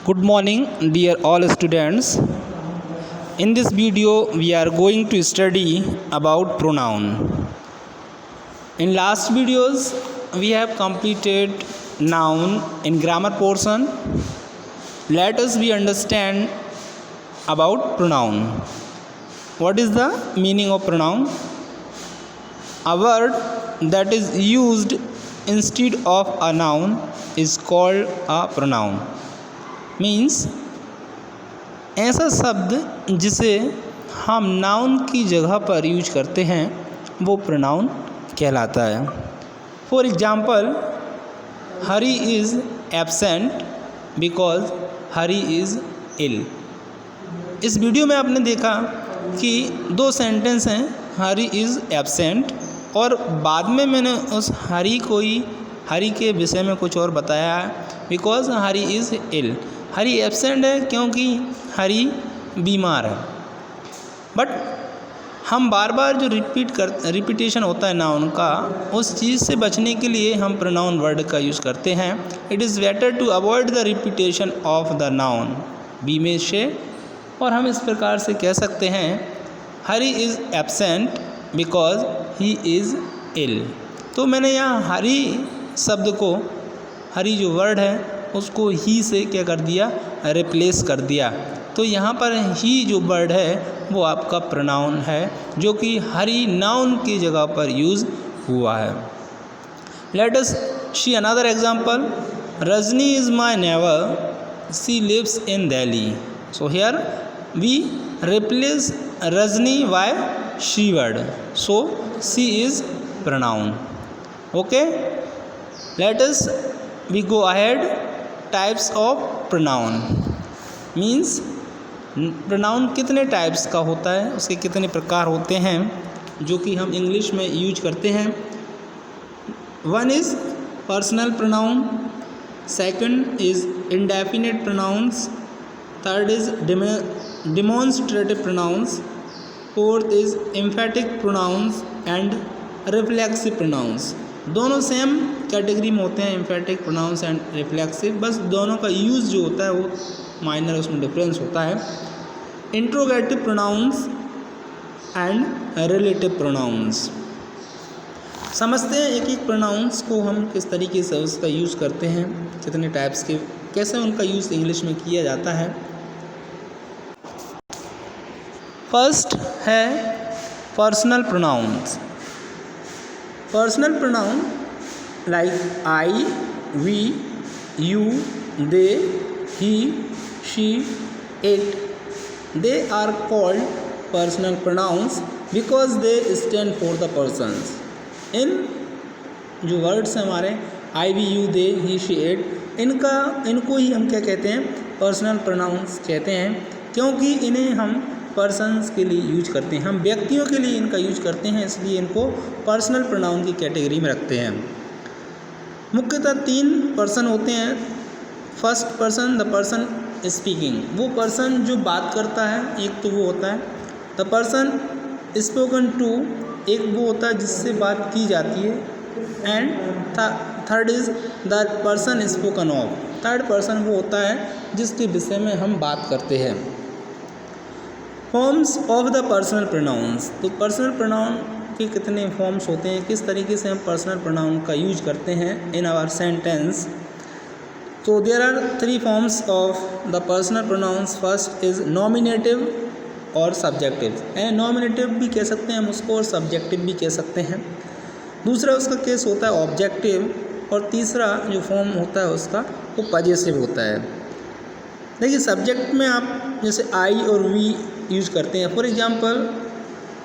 Good morning, dear all students. In this video, we are going to study about pronoun. In last videos, we have completed noun in grammar portion. Let us we understand about pronoun. What is the meaning of pronoun? A word that is used instead of a noun is called a pronoun. Means ऐसा शब्द जिसे हम noun की जगह पर use करते हैं वो प्रोनाउन कहलाता है। For example, Hari is absent because Hari is ill. इस वीडियो में आपने देखा कि दो सेंटेंस हैं, हरी इज़ एब्सेंट, और बाद में मैंने उस हरी के विषय में कुछ और बताया है। Because Hari is ill, Hari absent है क्योंकि हरी बीमार है। बट हम बार बार जो रिपीटेशन होता है नाउन का, उस चीज़ से बचने के लिए हम प्रोनाउन वर्ड का यूज़ करते हैं। It is better to avoid the repetition of the noun B में से, और हम इस प्रकार से कह सकते हैं Hari is absent because he is ill. तो मैंने यहाँ हरी शब्द को, हरी जो वर्ड है उसको ही से क्या कर दिया, रिप्लेस कर दिया। तो यहाँ पर ही जो वर्ड है वो आपका प्रोनाउन है, जो कि हरी नाउन की जगह पर यूज़ हुआ है। Let us see another example. Rajni is my neighbour, she lives in Delhi. So here we replace Rajni by she word, so she is pronoun. Okay, let us we go ahead. Types of pronoun means pronoun कितने types का होता है, उसके कितने प्रकार होते हैं जो कि हम इंग्लिश में यूज करते हैं। One is personal pronoun, second is indefinite pronouns, third is demonstrative pronouns, fourth is emphatic pronouns and reflexive pronouns. दोनों सेम कैटेगरी में होते हैं, एम्फेटिक प्रोनाउंस एंड रिफ्लेक्सिव, बस दोनों का यूज़ जो होता है वो माइनर उसमें डिफरेंस होता है। Interrogative pronouns and relative pronouns. समझते हैं एक एक प्रोनाउंस को हम किस तरीके से उसका यूज़ करते हैं, कितने टाइप्स के, कैसे उनका यूज़ इंग्लिश में किया जाता है। फर्स्ट है personal pronouns. Personal pronoun like I, we, you, they, he, she, it, they are called personal pronouns because they stand for the persons. इन जो वर्ड्स हैं हमारे I, we, you, they, he, she, it, इनको ही हम क्या कहते हैं, personal pronouns कहते हैं, क्योंकि इन्हें हम पर्सन्स के लिए यूज करते हैं, हम व्यक्तियों के लिए इनका यूज करते हैं, इसलिए इनको पर्सनल प्रोनाउन की कैटेगरी में रखते हैं। मुख्यतः तीन पर्सन होते हैं। First person, the person speaking, वो पर्सन जो बात करता है, एक तो वो होता है द पर्सन स्पोकन टू, एक वो होता है जिससे बात की जाती है, and third is the person spoken of, third person वो होता है जिसके विषय में हम बात करते हैं। Forms of the personal pronounce, तो पर्सनल प्रोनाउन के कितने फॉर्म्स होते हैं, किस तरीके से हम पर्सनल प्रोनाउन का यूज करते हैं इन आवर सेंटेंस। तो there are three forms of the personal pronouns. First is nominative और सब्जेक्टिव, नॉमिनेटिव भी कह सकते हैं हम उसको और सब्जेक्टिव भी कह सकते हैं। दूसरा उसका केस होता है ऑब्जेक्टिव, और तीसरा जो फॉर्म होता है उसका वो पजेसिव होता है। देखिए, सब्जेक्ट में आप जैसे आई और वी यूज करते हैं। For example,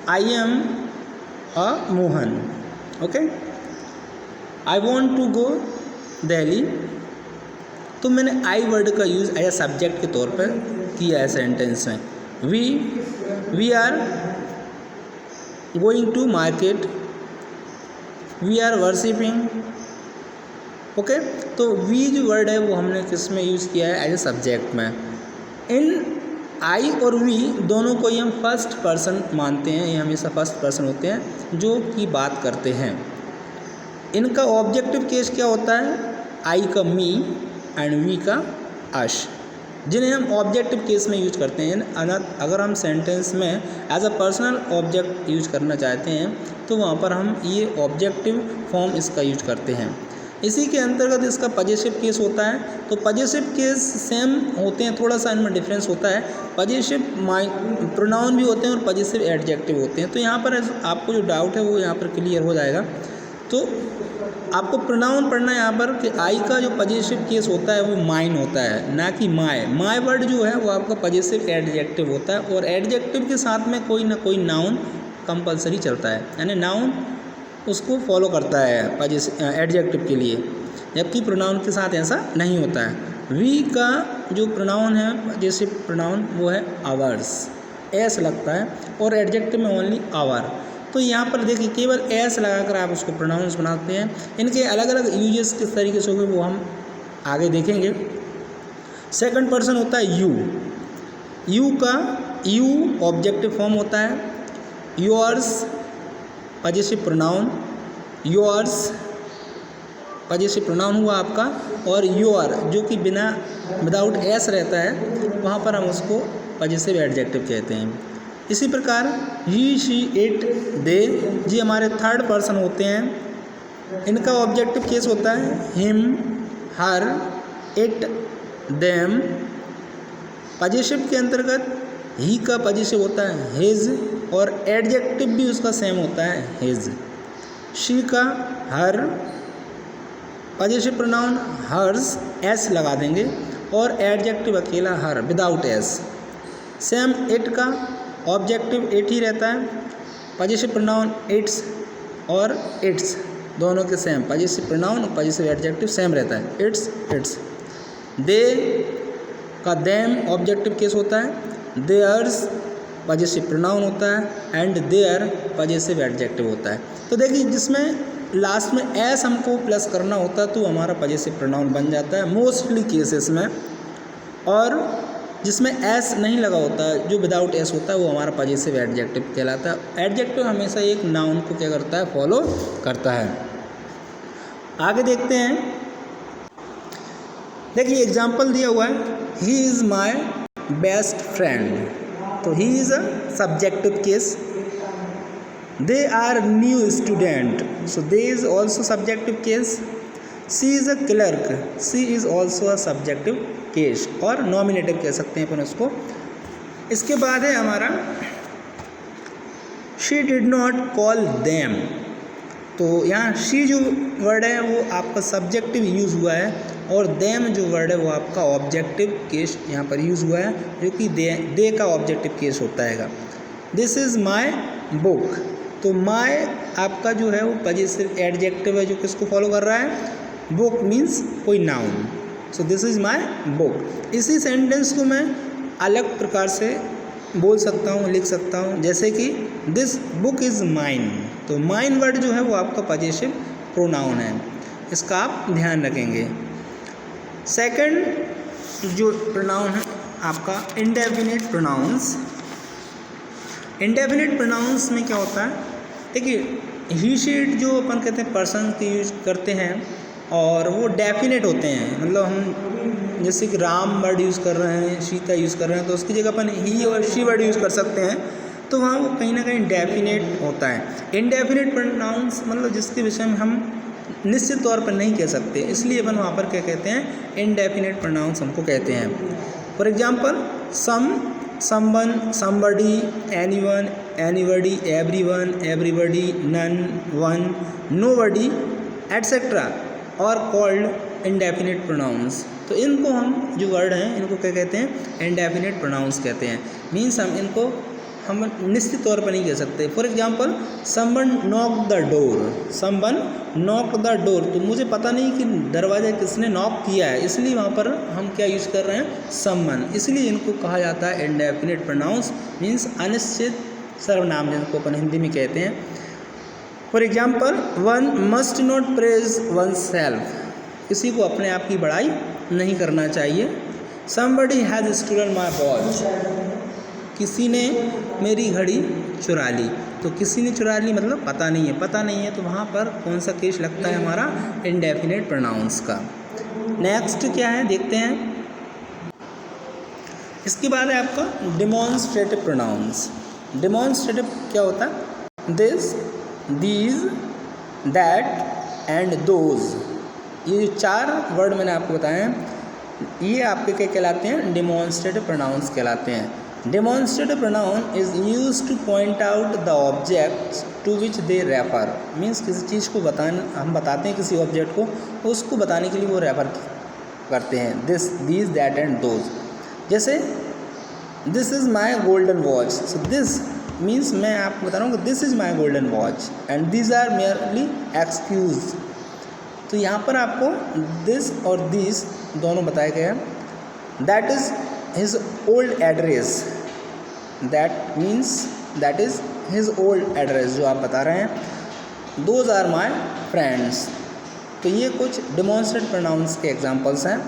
I am a Mohan, okay, I want to go Delhi, तो मैंने आई वर्ड का यूज़ एज ए सब्जेक्ट के तौर पर किया है सेंटेंस में। We are going to market, we are worshipping, okay. तो वी जो वर्ड है वो हमने किस में यूज़ किया है, एज ए सब्जेक्ट में। इन आई और वी दोनों को ही हम फर्स्ट पर्सन मानते हैं, ये हमेशा फर्स्ट पर्सन होते हैं जो कि बात करते हैं। इनका ऑब्जेक्टिव केस क्या होता है, आई का मी एंड वी का अश। जिन्हें हम ऑब्जेक्टिव केस में यूज करते हैं। अगर हम सेंटेंस में as a personal object use करना चाहते हैं तो वहाँ पर हम ये ऑब्जेक्टिव फॉर्म इसका यूज करते हैं। इसी के अंतर्गत इसका पजेसिव केस होता है। तो पजेसिव केस सेम होते हैं, थोड़ा सा इनमें डिफरेंस होता है। पजेसिव प्रोनाउन भी होते हैं और पजेसिव एडजेक्टिव होते हैं। तो यहाँ पर आपको जो डाउट है वो यहाँ पर क्लियर हो जाएगा। तो आपको प्रोनाउन पढ़ना है यहाँ पर कि आई का जो पजेसिव केस होता है वो माइन होता है, ना कि माय। माय वर्ड जो है वो आपका पजेसिव एडजेक्टिव होता है और एडजेक्टिव के साथ में कोई ना कोई नाउन कंपलसरी चलता है, यानी नाउन उसको फॉलो करता है एडजेक्टिव के लिए, जबकि प्रोनाउन के साथ ऐसा नहीं होता है। वी का जो प्रोनाउन है जैसे प्रोनाउन वो है आवर्स, एस लगता है, और एडजेक्टिव में ओनली आवर। तो यहाँ पर देखिए केवल एस लगाकर आप उसको प्रोनाउंस बनाते हैं। इनके अलग अलग यूजेस किस तरीके से होंगे वो हम आगे देखेंगे। सेकंड पर्सन होता है यू। यू का यू ऑब्जेक्टिव फॉर्म होता है। Yours possessive pronoun, yours possessive pronoun हुआ आपका, और योर जो कि विदाउट एस रहता है वहाँ पर हम उसको पजेसिव एडजेक्टिव कहते हैं। इसी प्रकार ही, शी, इट, दे जी हमारे थर्ड पर्सन होते हैं। इनका ऑब्जेक्टिव केस होता है him, her, it, them. Possessive के अंतर्गत ही का पजेसिव होता है हिज, और एडजेक्टिव भी उसका सेम होता है हिज। शी का हर, पजेसिव प्रोनाउन हर्स, एस लगा देंगे, और एडजेक्टिव अकेला हर विदाउट एस। सेम इट का ऑब्जेक्टिव इट ही रहता है, पजेसिव प्रोनाउन इट्स और इट्स दोनों के सेम, पजेसिव प्रोनाउन और पजेसिव एडजेक्टिव सेम रहता है, इट्स इट्स। दे का देम ऑब्जेक्टिव केस होता है, देयर्स पजेसिव प्रोनाउन होता है, एंड देयर पजेसिव एडजेक्टिव होता है। तो देखिए जिसमें लास्ट में एस हमको प्लस करना होता है तो हमारा पजेसिव प्रोनाउन बन जाता है मोस्टली केसेस में, और जिसमें एस नहीं लगा होता है जो विदाउट एस होता है वो हमारा पजेसिव एडजेक्टिव कहलाता है। एडजेक्टिव हमेशा एक नाउन को क्या करता है, फॉलो करता है। आगे देखते हैं, देखिए एग्जाम्पल दिया हुआ है, he is my best friend. तो he is a subjective case. They are new student, so they is also subjective case. She is a clerk, she is also a subjective case, और nominative कह सकते हैं अपन उसको। इसके बाद है हमारा she did not call them. तो यहाँ शी जो वर्ड है वो आपका सब्जेक्टिव यूज़ हुआ है, और देम जो वर्ड है वो आपका ऑब्जेक्टिव केस यहाँ पर यूज़ हुआ है, जो कि दे का ऑब्जेक्टिव केस होता है। This is my book. तो माई आपका जो है वो पजेसिव एडजेक्टिव है जो किसको फॉलो कर रहा है, बुक मीन्स कोई noun. So this is my book. इसी सेंटेंस को मैं अलग प्रकार से बोल सकता हूँ, लिख सकता हूँ, जैसे कि दिस बुक इज़ माइन। तो माइन वर्ड जो है वो आपका पजेसिव प्रोनाउन है, इसका आप ध्यान रखेंगे। सेकंड जो प्रोनाउन है आपका इंडेफिनिट प्रोनाउंस। इंडेफिनिट प्रोनाउंस में क्या होता है, देखिए ही शीट जो अपन कहते हैं पर्सन के यूज करते हैं और वो डेफिनेट होते हैं, मतलब हम जैसे कि राम वर्ड यूज़ कर रहे हैं, सीता यूज़ कर रहे हैं, तो उसकी जगह अपन ही और शी वर्ड यूज़ कर सकते हैं, तो वहाँ वो कहीं ना कहीं डेफिनेट होता है। इनडेफिनेट प्रोनाउंस मतलब जिसके विषय में हम निश्चित तौर पर नहीं कह सकते, इसलिए अपन वहाँ पर क्या कहते हैं, इनडेफिनेट प्रोनाउंस हमको कहते हैं। For example some, someone, somebody, anyone, anybody, everyone, everybody, none, one, nobody, etcetera और कॉल्ड इंडेफिनिट प्रोनाउंस। तो इनको हम जो वर्ड हैं इनको क्या कहते हैं, इंडेफिनिट प्रोनाउंस कहते हैं। मीन्स हम निश्चित तौर पर नहीं कह सकते। For example someone knock the door, someone knock the door, तो मुझे पता नहीं कि दरवाज़ा किसने नॉक किया है, इसलिए वहाँ पर हम क्या यूज़ कर रहे हैं, समवन। इसलिए इनको कहा जाता है इंडेफिनिट प्रोनाउंस, मीन्स अनिश्चित सर्वनाम जिनको अपन हिंदी में कहते हैं। For example one must not praise oneself, किसी को अपने आप की बड़ाई नहीं करना चाहिए। Somebody has stolen my watch, किसी ने मेरी घड़ी चुरा ली, तो किसी ने चुरा ली मतलब पता नहीं है, पता नहीं है, तो वहाँ पर कौन सा केस लगता है हमारा, इंडेफिनिट प्रोनाउंस का। नेक्स्ट क्या है देखते हैं, इसके बाद है आपका डेमोन्स्ट्रेटिव प्रोनाउंस। डेमोन्स्ट्रेटिव क्या होता है? This, these, that and those, ये 4 वर्ड मैंने आपको बताए हैं, ये आपके क्या कहलाते हैं? डेमोन्स्ट्रेटिव प्रोनाउंस कहलाते हैं। Demonstrative pronoun is used to point out the objects to which they refer. Means किसी चीज़ को हम बताते हैं किसी ऑब्जेक्ट को, तो उसको बताने के लिए वो रेफर करते हैं। This, these, that and those. जैसे this is my golden watch, so this means मैं आपको बता रहा हूँ कि this is my golden watch and these are merely excuse. तो यहाँ पर आपको दिस और दिस दोनों बताए गए हैं। That is his old address, that means that is his old address जो आप बता रहे हैं। Those are my friends. तो ये कुछ डेमोन्स्ट्रेटिव प्रोनाउंस के एग्जांपल्स हैं।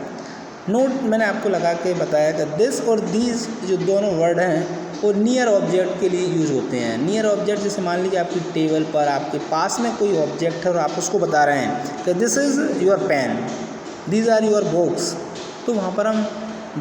नोट मैंने आपको लगा के बताया कि दिस और दीज जो दोनों वर्ड हैं वो नियर ऑब्जेक्ट के लिए यूज होते हैं। नियर ऑब्जेक्ट जैसे मान लीजिए आपकी टेबल पर आपके पास में कोई ऑब्जेक्ट है और आप उसको बता रहे हैं कि this is your pen, these are your books, तो वहाँ पर हम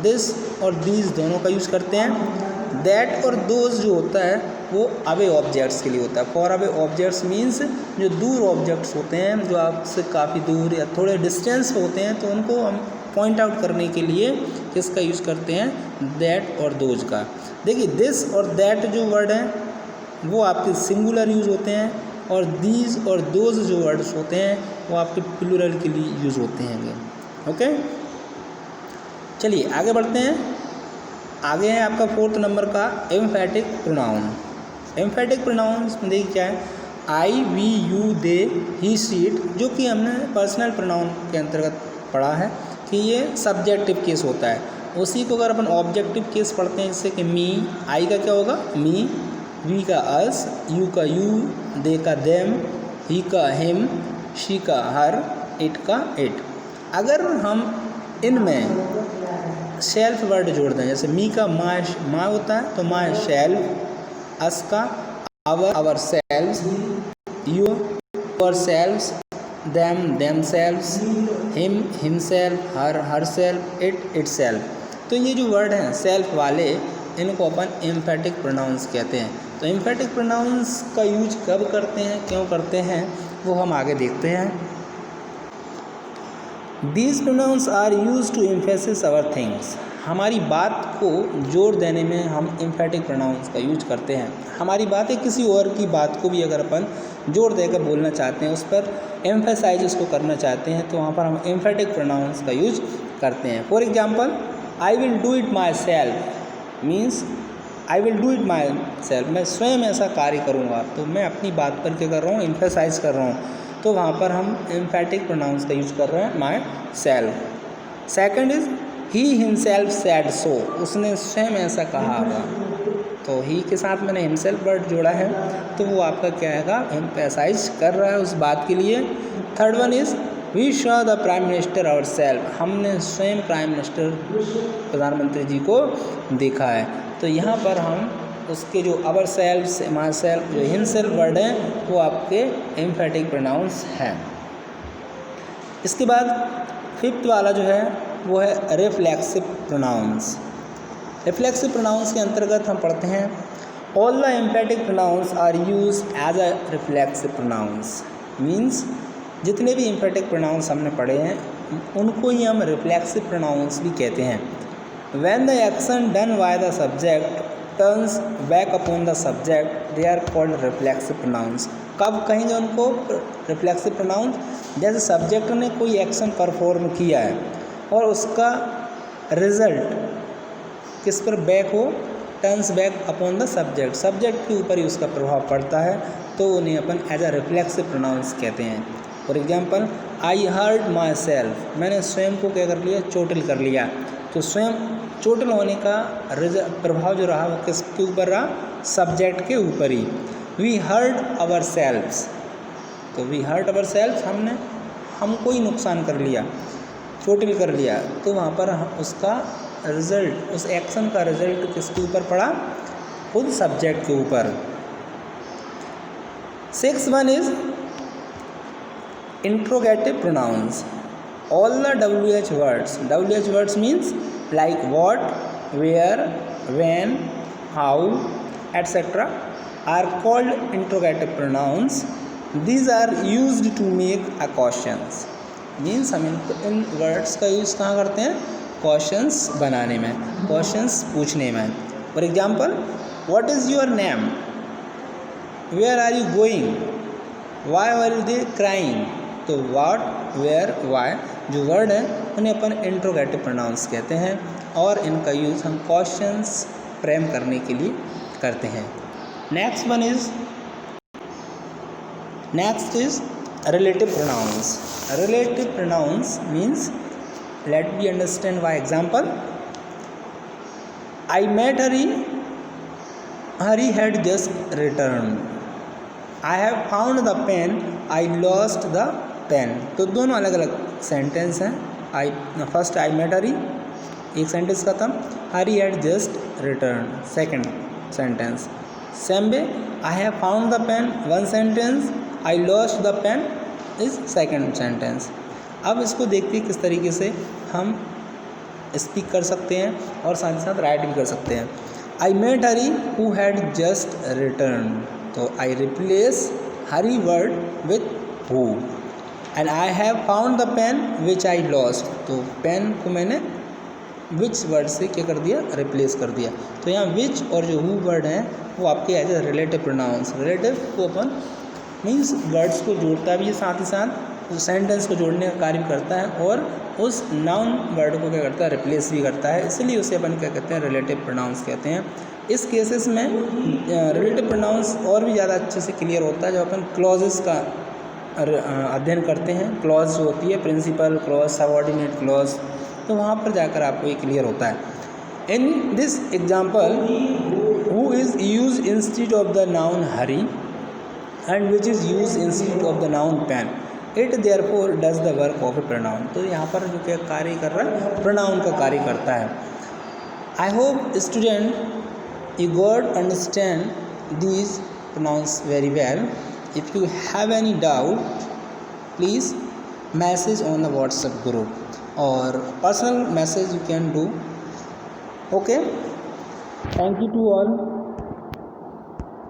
दिस और दीज दोनों का यूज़ करते हैं। दैट और दोज जो होता है वो अवे ऑब्जेक्ट्स के लिए होता है। फॉर अवे ऑब्जेक्ट्स मीन्स जो दूर ऑब्जेक्ट्स होते हैं, जो आपसे काफ़ी दूर या थोड़े डिस्टेंस पे होते हैं, तो उनको हम पॉइंट आउट करने के लिए किसका यूज़ करते हैं? दैट और दोज का। देखिए दिस और दैट जो वर्ड हैं वो आपके सिंगुलर यूज़ होते हैं और दीज और दोज जो वर्ड्स होते हैं वो आपके प्लूरल के लिए यूज़ होते हैं। ओके, चलिए आगे बढ़ते हैं। आगे है आपका 4th नंबर का एम्फेटिक प्रोनाउन। एम्फेटिक प्रोनाउंस में देखिए क्या है? I, we, you, they, he, she it, जो कि हमने पर्सनल प्रोनाउन के अंतर्गत पढ़ा है कि ये सब्जेक्टिव केस होता है। उसी को अगर अपन ऑब्जेक्टिव केस पढ़ते हैं जैसे कि मी, आई का क्या होगा? मी, वी का अस, यू का यू, दे का देम, ही का हिम, शी का हर, इट का इट। अगर हम इनमें सेल्फ वर्ड जोड़ दें, जैसे मी का माँ होता है तो माँ सेल्फ, अस का ourselves, you yourselves, themselves, him himself, herself, itself. तो ये जो वर्ड हैं सेल्फ वाले, इनको अपन एम्फेटिक प्रोनाउंस कहते हैं। तो एम्फेटिक प्रोनाउंस का यूज कब करते हैं, क्यों करते हैं, वो हम आगे देखते हैं। These pronouns are use to emphasis our things. हमारी बात को जोर देने में हम एम्फेटिक प्रोनाउंस का यूज करते हैं। हमारी बात है, किसी और की बात को भी अगर अपन जोर देकर बोलना चाहते हैं, उस पर एम्फेसाइज उसको करना चाहते हैं, तो वहाँ पर हम एम्फेटिक प्रोनाउंस का यूज करते हैं। For example, I will do it my self means I will do it my self, मैं स्वयं ऐसा कार्य करूँगा। तो मैं अपनी बात पर क्या कर रहा हूँ? एम्फेसाइज कर रहा हूँ। तो वहाँ पर हम एम्फेटिक प्रोनाउंस का यूज कर रहे हैं, my self. Second is he himself sad so, उसने स्वयं ऐसा कहा होगा। तो ही के साथ मैंने हिमसेल्फ वर्ड जोड़ा है, तो वो आपका क्या आएगा? एम्फेसाइज कर रहा है उस बात के लिए। Third one is we saw the prime minister ourself, हमने स्वयं प्राइम मिनिस्टर प्रधानमंत्री जी को देखा है। तो यहाँ पर हम उसके जो अवर सेल्फ, माई सेल्फ, जो हिमसेल्फ वर्ड है वो आपके एम्फेटिक प्रोनाउंस हैं। इसके बाद 5th वाला जो है वो है रिफ्लेक्सिव प्रोनाउंस। रिफ्लेक्सिव प्रोनाउंस के अंतर्गत हम पढ़ते हैं all the emphatic pronouns are use as a reflexive pronouns. Means जितने भी एम्फेटिक प्रोनाउंस हमने पढ़े हैं उनको ही हम रिफ्लेक्सिव प्रोनाउंस भी कहते हैं। When the action done by the subject turns back upon the subject they are called reflexive pronouns. कब कहेंगे उनको रिफ्लेक्सिव प्रोनाउंस? जैसे सब्जेक्ट ने कोई एक्शन परफॉर्म किया है और उसका रिजल्ट किस पर बैक हो? Turns back upon the subject, subject के ऊपर ही उसका प्रभाव पड़ता है, तो उन्हें अपन एज अ रिफ्लेक्सिव प्रोनाउंस कहते हैं। For example, I hurt myself, मैंने स्वयं को क्या कर लिया? चोटिल कर लिया। तो स्वयं चोटिल होने का प्रभाव जो रहा वो किसके ऊपर रहा? सब्जेक्ट के ऊपर ही। वी हर्ट अवर सेल्फ्स, तो वी हर्ट अवर सेल्फ, हमको ही नुकसान कर लिया, चोटिल कर लिया, तो वहाँ पर उसका रिजल्ट, उस एक्शन का रिजल्ट किसके ऊपर पड़ा? खुद सब्जेक्ट के ऊपर। 6th one is interrogative pronounce. All the WH words, WH words means like what, where, when, how, etc. are called interrogative pronouns. These are used to make a questions. Means हम इन words का use कहाँ करते हैं? Questions बनाने में, questions पूछने में. For example, what is your name, where are you going, why are you they crying. तो व्हाट, वेयर, वाई जो वर्ड हैं उन्हें अपन इंट्रोगेटिव प्रोनाउंस कहते हैं और इनका यूज़ हम क्वेश्चंस फ्रेम करने के लिए करते हैं. Next is relative pronouns. Relative pronouns means, let me understand by example. I met Hari. Hari had just returned. I have found the pen. I lost the pen. तो दोनों अलग अलग सेंटेंस हैं. फर्स्ट I met Hari, एक sentence खत्म. Hari had just returned, second sentence. Same way I have found the pen, one sentence. I lost the pen is second sentence. अब इसको देखते हैं किस तरीके से हम स्पीक कर सकते हैं और साथ ही साथ राइट भी कर सकते हैं. I met Hari who had just return. तो I replace Hari word with who. And I have found the pen which I lost. तो पेन को मैंने विच वर्ड से क्या कर दिया? रिप्लेस कर दिया. तो यहाँ विच और जो हु वर्ड हैं वो आपके as a relative pronouns. Relative को अपन मीन्स वर्ड्स को जोड़ता भी है, साथ ही साथ उस सेंटेंस को जोड़ने का कार्य करता है और उस नाउन वर्ड को क्या करता है? रिप्लेस भी करता है. इसलिए उसे अपन क्या कहते हैं? रिलेटिव प्रोनाउंस कहते हैं. इस केसेस में रिलेटिव प्रोनाउंस और भी ज़्यादा अच्छे से क्लियर होता है जब अपन क्लॉजेस का अध्ययन करते हैं. क्लॉज जो होती है, प्रिंसिपल क्लॉज, सबऑर्डिनेट क्लॉज, तो वहाँ पर जाकर आपको ये क्लियर होता है. In this example, who is use instead of the noun Hari and which is used instead of the noun pen. It therefore does the work of a pronoun. तो यहाँ पर जो क्या कार्य कर रहा है? प्रोनाउन का कार्य करता है. I hope student you got understand these pronouns very well. If you have any doubt, please message on the WhatsApp group or personal message you can do. Okay. Thank you to all.